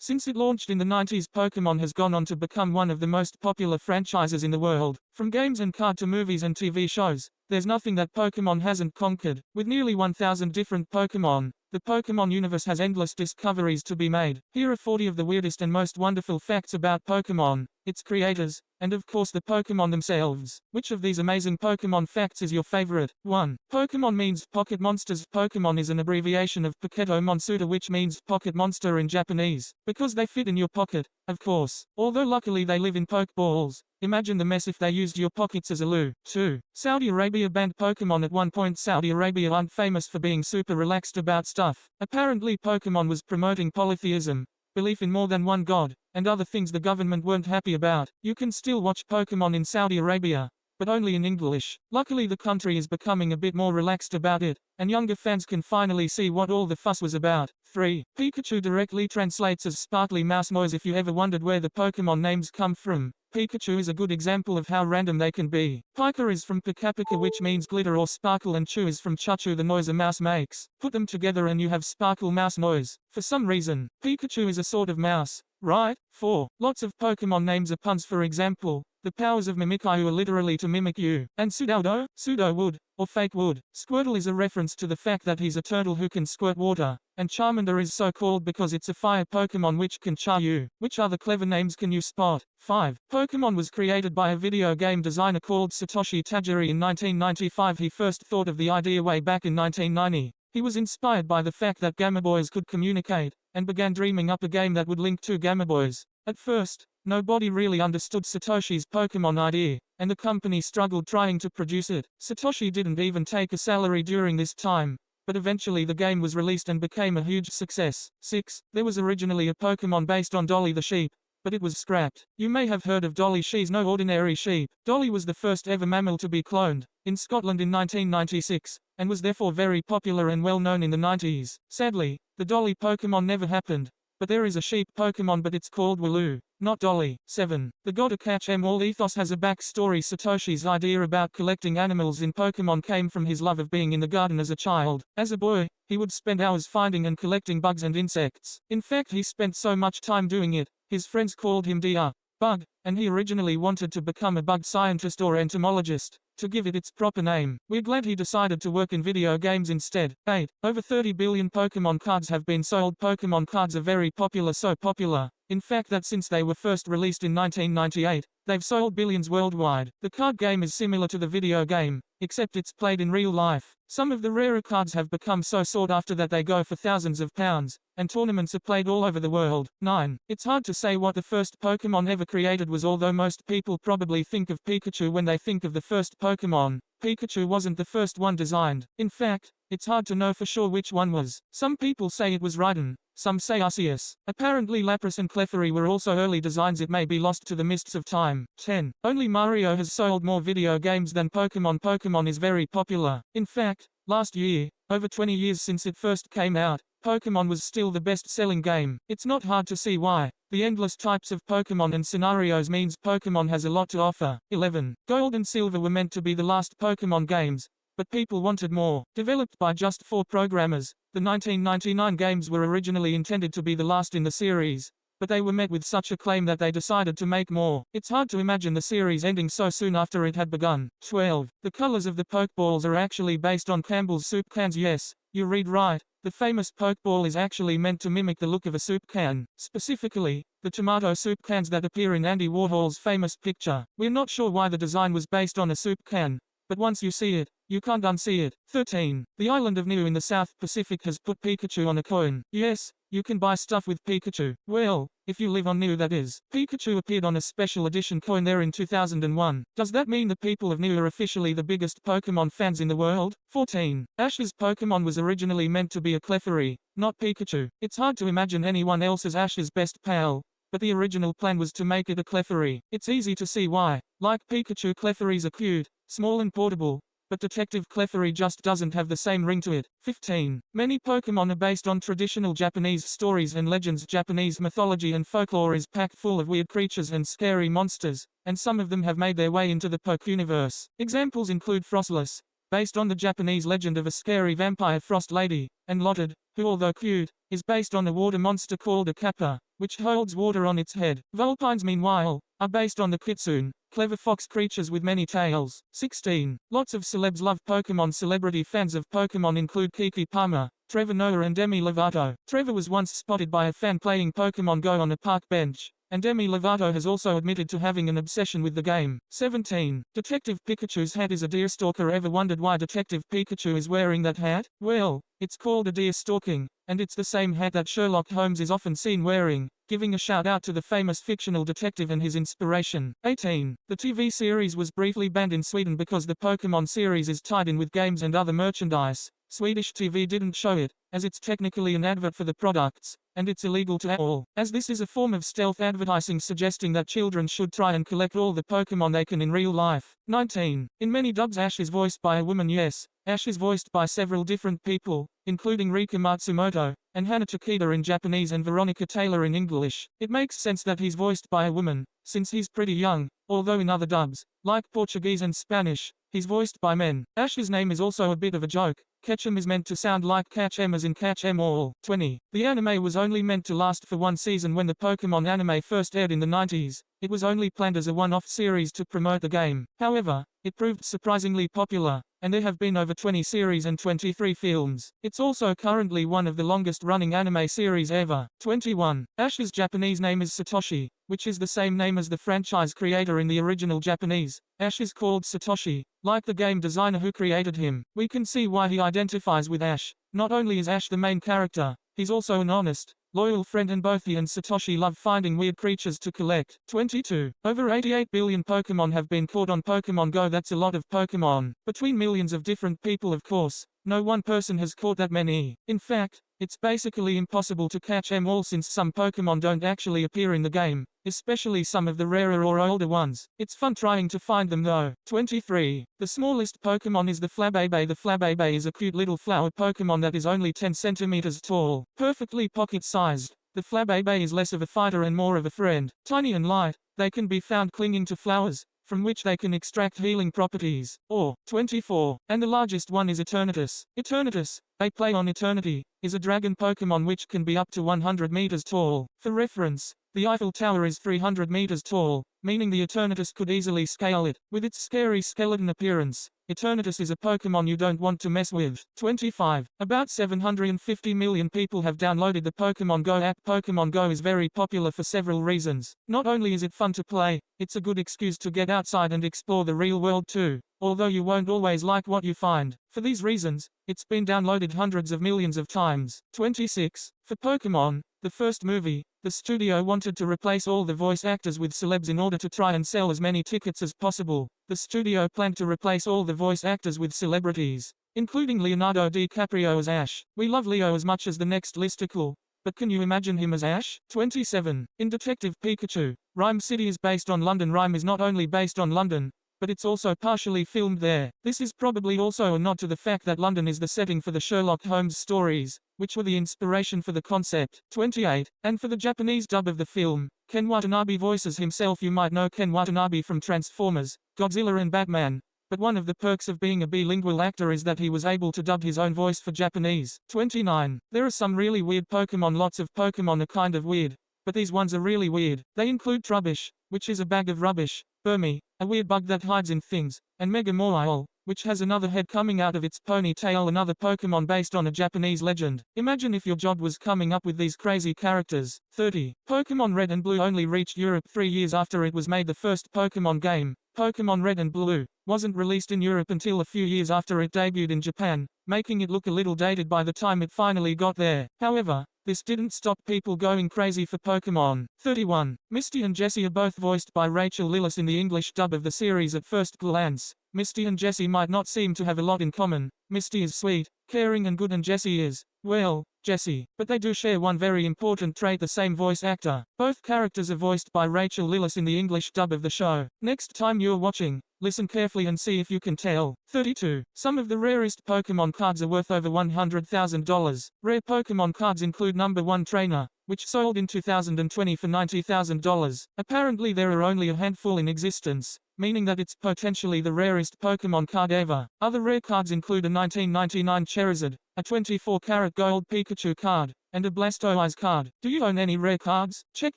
Since it launched in the 90s, Pokémon has gone on to become one of the most popular franchises in the world. From games and card to movies and TV shows, there's nothing that Pokémon hasn't conquered. With nearly 1,000 different Pokémon, the Pokémon universe has endless discoveries to be made. Here are 40 of the weirdest and most wonderful facts about Pokémon, its creators, and of course the Pokémon themselves. Which of these amazing Pokémon facts is your favorite? 1. Pokémon means pocket monsters. Pokémon is an abbreviation of Poketo Monsuta, which means pocket monster in Japanese, because they fit in your pocket, of course. Although luckily they live in Pokeballs. Imagine the mess if they used your pockets as a loo. 2. Saudi Arabia banned Pokémon at one point. Saudi Arabia aren't famous for being super relaxed about stuff. Apparently Pokémon was promoting polytheism, belief in more than one god, and other things the government weren't happy about. You can still watch Pokémon in Saudi Arabia, but only in English. Luckily the country is becoming a bit more relaxed about it, and younger fans can finally see what all the fuss was about. 3. Pikachu directly translates as sparkly mouse noise. If you ever wondered where the Pokémon names come from, Pikachu is a good example of how random they can be. Pika is from Pika-Pika, which means glitter or sparkle, and Chu is from Chu-Chu, the noise a mouse makes. Put them together and you have sparkle mouse noise. For some reason, Pikachu is a sort of mouse, right? 4. Lots of Pokémon names are puns. For example, the powers of Mimikyu are literally to mimic you, and Sudowoodo, pseudo wood, or fake wood. Squirtle is a reference to the fact that he's a turtle who can squirt water, and Charmander is so called because it's a fire Pokémon which can char you. Which other clever names can you spot? 5. Pokémon was created by a video game designer called Satoshi Tajiri in 1995. He first thought of the idea way back in 1990. He was inspired by the fact that Gamma Boys could communicate, and began dreaming up a game that would link two Gamma Boys. At first, nobody really understood Satoshi's Pokémon idea, and the company struggled trying to produce it. Satoshi didn't even take a salary during this time, but eventually the game was released and became a huge success. 6. There was originally a Pokémon based on Dolly the sheep, but it was scrapped. You may have heard of Dolly. She's no ordinary sheep. Dolly was the first ever mammal to be cloned in Scotland in 1996, and was therefore very popular and well known in the 90s. Sadly, the Dolly Pokémon never happened, but there is a sheep Pokémon, but it's called Wooloo, not Dolly. 7. The gotta catch 'em all ethos has a backstory. Satoshi's idea about collecting animals in Pokémon came from his love of being in the garden as a child. As a boy, he would spend hours finding and collecting bugs and insects. In fact, he spent so much time doing it, his friends called him Dr. Bug, and he originally wanted to become a bug scientist or entomologist, to give it its proper name. We're glad he decided to work in video games instead. 8. Over 30 billion Pokémon cards have been sold. Pokémon cards are very popular, so popular, in fact, that since they were first released in 1998, they've sold billions worldwide. The card game is similar to the video game, except it's played in real life. Some of the rarer cards have become so sought after that they go for thousands of pounds, and tournaments are played all over the world. 9. It's hard to say what the first Pokémon ever created was. Although most people probably think of Pikachu when they think of the first Pokémon, Pikachu wasn't the first one designed. In fact, it's hard to know for sure which one was. Some people say it was Raiden, some say Arceus. Apparently Lapras and Clefairy were also early designs. It may be lost to the mists of time. 10. Only Mario has sold more video games than Pokémon. Pokémon is very popular. In fact, last year, over 20 years since it first came out, Pokémon was still the best-selling game. It's not hard to see why. The endless types of Pokémon and scenarios means Pokémon has a lot to offer. 11. Gold and Silver were meant to be the last Pokémon games, but people wanted more. Developed by just 4 programmers, the 1999 games were originally intended to be the last in the series, but they were met with such acclaim that they decided to make more. It's hard to imagine the series ending so soon after it had begun. 12. The colors of the Pokeballs are actually based on Campbell's soup cans. Yes, you read right. The famous Pokeball is actually meant to mimic the look of a soup can, specifically, the tomato soup cans that appear in Andy Warhol's famous picture. We're not sure why the design was based on a soup can, but once you see it, you can't unsee it. 13. The island of Niue in the South Pacific has put Pikachu on a coin. Yes, you can buy stuff with Pikachu. Well, if you live on Niue, that is. Pikachu appeared on a special edition coin there in 2001. Does that mean the people of Niue are officially the biggest Pokémon fans in the world? 14. Ash's Pokémon was originally meant to be a Clefairy, not Pikachu. It's hard to imagine anyone else as Ash's best pal, but the original plan was to make it a Clefairy. It's easy to see why. Like Pikachu, Clefairies are cute, small and portable, but Detective Clefairy just doesn't have the same ring to it. 15. Many Pokémon are based on traditional Japanese stories and legends. Japanese mythology and folklore is packed full of weird creatures and scary monsters, and some of them have made their way into the Pokéuniverse. Examples include Frostless, based on the Japanese legend of a scary vampire Frost Lady, and Lotted, who although cute, is based on a water monster called a Kappa, which holds water on its head. Vulpines meanwhile, are based on the kitsune, clever fox creatures with many tails. 16. Lots of celebs love Pokémon. Celebrity fans of Pokémon include Keke Palmer, Trevor Noah and Demi Lovato. Trevor was once spotted by a fan playing Pokémon Go on a park bench, and Demi Lovato has also admitted to having an obsession with the game. 17. Detective Pikachu's hat is a deerstalker. Ever wondered why Detective Pikachu is wearing that hat? Well, it's called a deer stalking, and it's the same hat that Sherlock Holmes is often seen wearing, giving a shout out to the famous fictional detective and his inspiration. 18. The TV series was briefly banned in Sweden because the Pokémon series is tied in with games and other merchandise. Swedish TV didn't show it, as it's technically an advert for the products, and it's illegal to all, as this is a form of stealth advertising suggesting that children should try and collect all the Pokémon they can in real life. 19. In many dubs Ash is voiced by a woman. Yes, Ash is voiced by several different people, including Rika Matsumoto, and Hana Takeda in Japanese and Veronica Taylor in English. It makes sense that he's voiced by a woman, since he's pretty young, although in other dubs, like Portuguese and Spanish, he's voiced by men. Ash's name is also a bit of a joke. Ketchum is meant to sound like Catch 'em as in Catch 'em all. 20. The anime was only meant to last for one season. When the Pokémon anime first aired in the 90s, it was only planned as a one-off series to promote the game. However, it proved surprisingly popular, and there have been over 20 series and 23 films. It's also currently one of the longest-running anime series ever. 21. Ash's Japanese name is Satoshi, which is the same name as the franchise creator in the original Japanese. Ash is called Satoshi, like the game designer who created him. We can see why he identifies with Ash. Not only is Ash the main character, he's also an honest, loyal friend, and both he and Satoshi love finding weird creatures to collect. 22. Over 88 billion Pokémon have been caught on Pokémon Go. That's a lot of Pokémon. Between millions of different people, of course, no one person has caught that many. In fact, it's basically impossible to catch them all since some Pokémon don't actually appear in the game, especially some of the rarer or older ones. It's fun trying to find them though. 23. The smallest Pokémon is the Flabébé. The Flabébé is a cute little flower Pokémon that is only 10 centimeters tall, perfectly pocket-sized. The Flabébé is less of a fighter and more of a friend. Tiny and light, they can be found clinging to flowers, from which they can extract healing properties. Or, 24. And the largest one is Eternatus. Eternatus, a play on eternity, is a dragon Pokémon which can be up to 100 meters tall. For reference, the Eiffel Tower is 300 meters tall, meaning the Eternatus could easily scale it. With its scary skeleton appearance, Eternatus is a Pokémon you don't want to mess with. 25. About 750 million people have downloaded the Pokémon Go app. Pokémon Go is very popular for several reasons. Not only is it fun to play, it's a good excuse to get outside and explore the real world too, although you won't always like what you find. For these reasons, it's been downloaded hundreds of millions of times. 26. For Pokémon, the first movie, the studio wanted to replace all the voice actors with celebs in order to try and sell as many tickets as possible. The studio planned to replace all the voice actors with celebrities, including Leonardo DiCaprio as Ash. We love Leo as much as the next listicle, but can you imagine him as Ash? 27. In Detective Pikachu, Rhyme City is based on London. Rhyme is not only based on London, but it's also partially filmed there. This is probably also a nod to the fact that London is the setting for the Sherlock Holmes stories, which were the inspiration for the concept. 28. And for the Japanese dub of the film, Ken Watanabe voices himself. You might know Ken Watanabe from Transformers, Godzilla and Batman, but one of the perks of being a bilingual actor is that he was able to dub his own voice for Japanese. 29. There are some really weird Pokémon. Lots of Pokémon are kind of weird, but these ones are really weird. They include Trubbish, which is a bag of rubbish, Burmy, a weird bug that hides in things, and Megamorphle, which has another head coming out of its ponytail. Another Pokémon based on a Japanese legend. Imagine if your job was coming up with these crazy characters. 30. Pokémon Red and Blue only reached Europe 3 years after it was made. The first Pokémon game, Pokémon Red and Blue, wasn't released in Europe until a few years after it debuted in Japan, making it look a little dated by the time it finally got there. However, this didn't stop people going crazy for Pokémon. 31. Misty and Jessie are both voiced by Rachel Lillis in the English dub of the series. At first glance, Misty and Jessie might not seem to have a lot in common. Misty is sweet, caring and good, and Jessie is, well, Jessie. But they do share one very important trait: the same voice actor. Both characters are voiced by Rachel Lillis in the English dub of the show. Next time you're watching, listen carefully and see if you can tell. 32. Some of the rarest Pokémon cards are worth over $100,000. Rare Pokémon cards include number 1 Trainer, which sold in 2020 for $90,000. Apparently there are only a handful in existence, meaning that it's potentially the rarest Pokémon card ever. Other rare cards include a 1999 Charizard, a 24-karat gold Pikachu card, and a Blastoise card. Do you own any rare cards? Check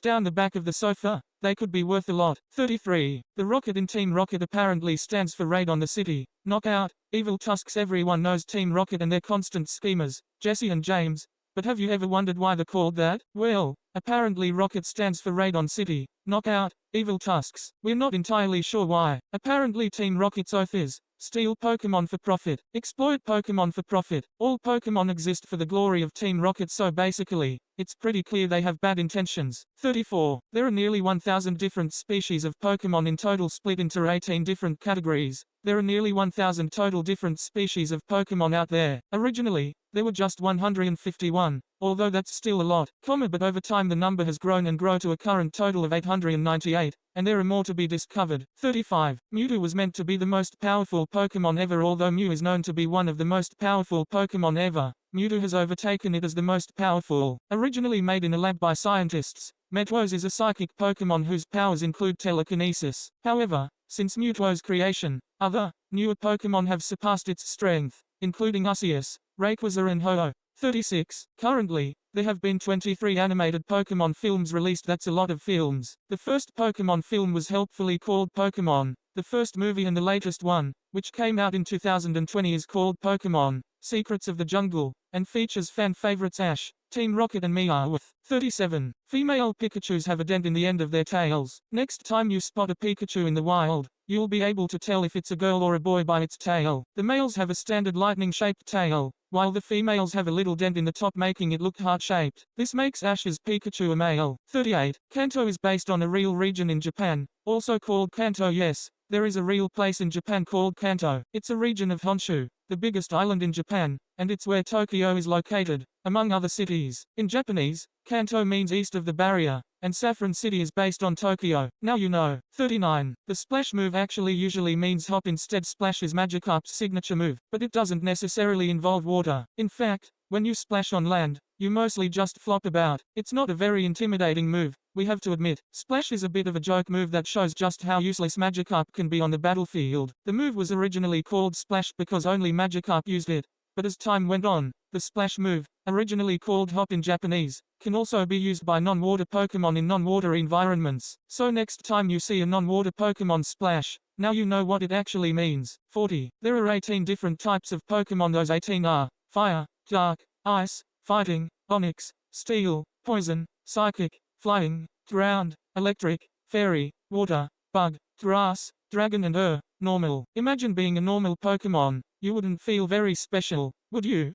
down the back of the sofa. They could be worth a lot. 33. The Rocket in Team Rocket apparently stands for Raid on the City. Knockout, Evil Tusks. Everyone knows Team Rocket and their constant schemers, Jesse and James. But have you ever wondered why they're called that? Well, apparently Rocket stands for Raid on City. Knockout, Evil Tusks. We're not entirely sure why. Apparently Team Rocket's oath is steal Pokémon for profit. Exploit Pokémon for profit. All Pokémon exist for the glory of Team Rocket, so basically, it's pretty clear they have bad intentions. 34. There are nearly 1,000 different species of Pokémon in total, split into 18 different categories. There are nearly 1,000 total different species of Pokémon out there. Originally, there were just 151, although that's still a lot, but over time the number has grown and grown to a current total of 898, and there are more to be discovered. 35. Mewtwo was meant to be the most powerful Pokémon ever. Although Mew is known to be one of the most powerful Pokémon ever, Mewtwo has overtaken it as the most powerful. Originally made in a lab by scientists, Mewtwo is a psychic Pokémon whose powers include telekinesis. However, since Mewtwo's creation, other, newer Pokémon have surpassed its strength, including Arceus, Rayquaza and Ho-Oh. 36. Currently, there have been 23 animated Pokémon films released. That's a lot of films. The first Pokémon film was helpfully called Pokémon. The first movie and the latest one, which came out in 2020, is called Pokémon Secrets of the Jungle, and features fan favorites Ash, Team Rocket and Meowth. 37. Female Pikachus have a dent in the end of their tails. Next time you spot a Pikachu in the wild, you'll be able to tell if it's a girl or a boy by its tail. The males have a standard lightning-shaped tail, while the females have a little dent in the top, making it look heart-shaped. This makes Ash's Pikachu a male. 38. Kanto is based on a real region in Japan, also called Kanto. Yes, there is a real place in Japan called Kanto. It's a region of Honshu, the biggest island in Japan, and it's where Tokyo is located, among other cities. In Japanese, Kanto means east of the barrier, and Saffron City is based on Tokyo. Now you know. 39. The splash move actually usually means hop. Instead, splash is Magikarp's signature move, but it doesn't necessarily involve water. In fact, when you splash on land, you mostly just flop about. It's not a very intimidating move, we have to admit. Splash is a bit of a joke move that shows just how useless Magikarp can be on the battlefield. The move was originally called Splash because only Magikarp used it, but as time went on, the splash move, originally called hop in Japanese, can also be used by non-water Pokémon in non-water environments. So next time you see a non-water Pokémon splash, now you know what it actually means. 40. There are 18 different types of Pokémon. Those 18 are Fire, Dark, Ice, Fighting, Onyx, Steel, Poison, Psychic, Flying, Ground, Electric, Fairy, Water, Bug, Grass, Dragon and Normal. Imagine being a normal Pokémon. You wouldn't feel very special, would you?